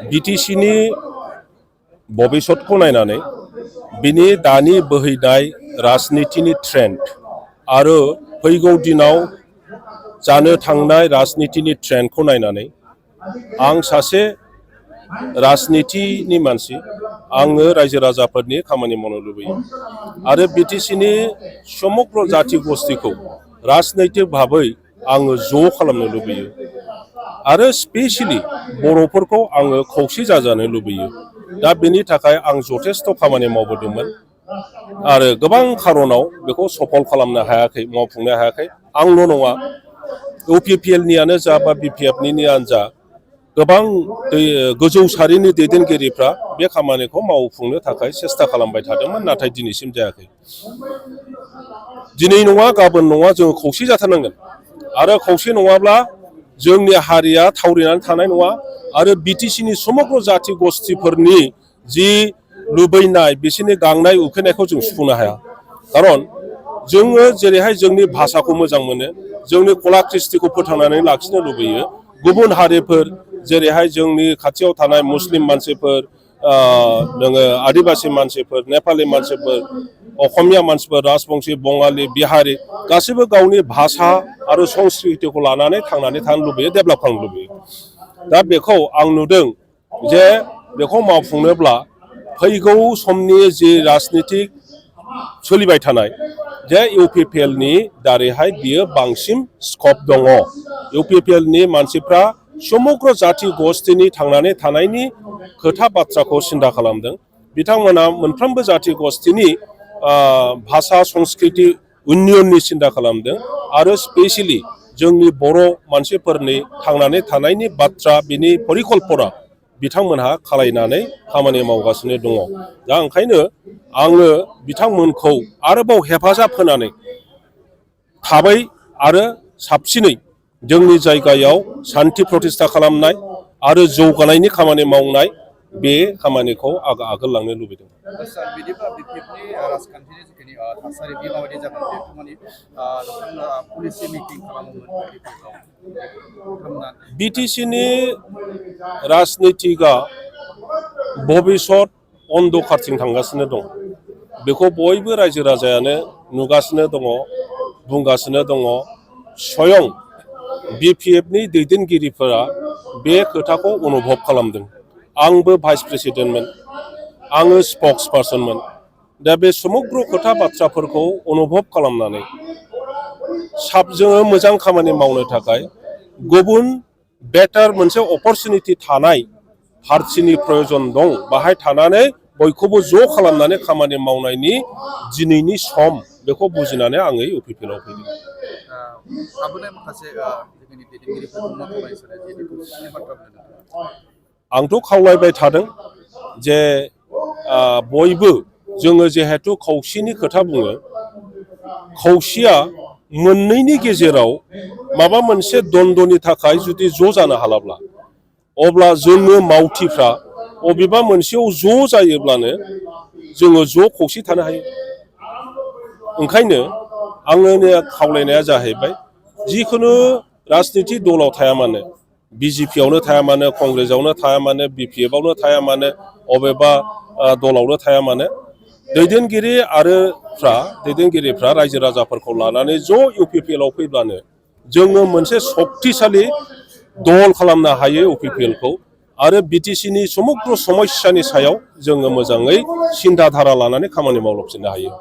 बिटिसिनि भबिष्यतखौ नायनानै बिनि दानि बोहैनाय राजनितिनि ट्रेन्ड आरो फैगौ दिनाव जानो थांनाय राजनितिनि ट्रेन्डखौ नायनानै आं सासे राजनितिनि मानसि आङो रायजो राजाफोरनि खामानि मावनो लुबैयो आरो बिटिसिनि समग्र जाति गस्थिखौ राजनैतिक भाबै आङो ज' खालामनो लुबैयो आरो स्पेसियेलि बर'फोरखौ आङो खौसे जाजानो लुबैयो। दा बेनि थाखाय आं जथेस्थ' खामानि मावबोदोंमोन आरो गोबां खारनाव बेखौ सफल खालामनो हायाखै, मावफुंनो हायाखै। आंल' नङा, इउपिपिएलनियानो जा बा बिपिएफनियानो जा गोबां गोजौ सारिनि दैदेनगिरिफ्रा बे खामानिखौ मावफुंनो थाखाय सेस्था खालामबाय थादोंमोन, नाथाय दिनैसिम जायाखै। दिनै नङा गाबोन नङा जोङो खौसे जाथारनांगोन आरो खौसे नङाब्ला जोंनि हारिया थावरिनानै थानाय नङा आरो बिटिसिनि समग्र जाति गस्थिफोरनि जि लुबैनाय बिसोरनि गांनाय उखैनायखौ जों सुफुंनो हाया। खारन जोङो जेरैहाय जोंनि भाषाखौ मोजां मोनो, जोंनि कला कृष्टिखौ फोथांनानै लाखिनो लुबैयो, गुबुन हारिफोर जेरैहाय जोंनि खाथियाव थानाय मुस्लिम मानसिफोर, नोङो आदिबासि मानसिफोर, नेपालि मानसिफोर, असमिया मानसिफोर, राजबंशी, बङालि, बिहारि गासैबो गावनि भाषा आरो संस्कृतिखौ लानानै थांनानै थानो लुबैयो, डेभेलप खालामनो लुबैयो। दा बेखौ आं नुदों जे बेखौ मावफुंनोब्ला फैगौ समनि जि राजनितिक सोलिबाय थानाय जे इउपिपिएलनि दारैहाय बियो बांसिन स्कप दङ। इउपिपिएलनि मानसिफ्रा समग्र जाति गस्थिनि थांनानै थानायनि खोथा बाथ्राखौ सिन्था खालामदों। बिथांमोना मोनफ्रोमबो जाति गस्थिनि भाषा संस्कृति उन्नयननि सिन्था खालामदों आरो स्पेसियेलि जोंनि बर' मानसिफोरनि थांनानै थानायनि बाथ्रा बिनि परिकल्पना बिथांमोनहा खालायनानै खामानि मावगासिनो दङ। दा ओंखायनो आङो बिथांमोनखौ आरोबाव हेफाजाब होनानै थाबै आरो साबसिनै जोंनि जायगायाव सान्थि प्रतिष्ठा खालामनाय आरो जौगानायनि खामानि मावनाय बे खामानिखौ आगोल लांनो लुबैदों। बिटिसिनि राजनितिकआ भबिष्यत अन्धकारथिं थांगासिनो दं। बेखौ बयबो रायजो राजायानो नुगासिनो दङ, बुंगासिनो दङ। स्वयं बिपिएफनि दैदेनगिरिफोरा बे खोथाखौ अनुभब खालामदों। आंबो भाइस प्रेसिडेन्टमोन, आङो स्पक्स पार्सनमोन। दा बे समग्र खोथा बाथ्राफोरखौ अनुभब खालामनानै जोङो मोजां खामानि मावनो थाखाय गुबुन बेटार मोनसे अपरचुनिटि थानाय पार्टिनि प्रयजन दं। बाहाय थानानै बयखौबो ज' खालामनानै खामानि मावनायनि दिनैनि सम बेखौ बुजिनानै आङो इउपिपिएलआव फैदों। आंथ' खावलायबाय थादों जे बयबो जोङो जिहेथु खौसेनि खोथा बुङो, खौसेया मोननैनि गेजेराव माबा मोनसे द्वन्द्वनि थाखाय जुदि ज' जानो हालाब्ला अब्ला जोङो मावथिफ्रा बबेबा मोनसेयाव ज' जायोब्लानो जोङो ज' खौसे थानो हायो। ओंखायनो आंनि खावलायनाया जाहैबाय जिखुनु राजनितिक दलाव थाया मानो, बिजेपियावनो थाया मानो, कंग्रेसआवनो थाया मानो, बिपिएफआवनो थाया मानो, अबेबा दलावनो थाया मानो, दैदेनगिरिफ्रा रायजो राजाफोरखौ लानानै ज' इउपिपिएलआव फैब्लानो जोङो मोनसे सक्तिशालि दल खालामनो हायो इउपिपिएलखौ आरो बिटिसिनि समग्र समस्यानि सायाव जोङो मोजाङै सिन्था धारा लानानै खामानि मावलांफिननो हायो।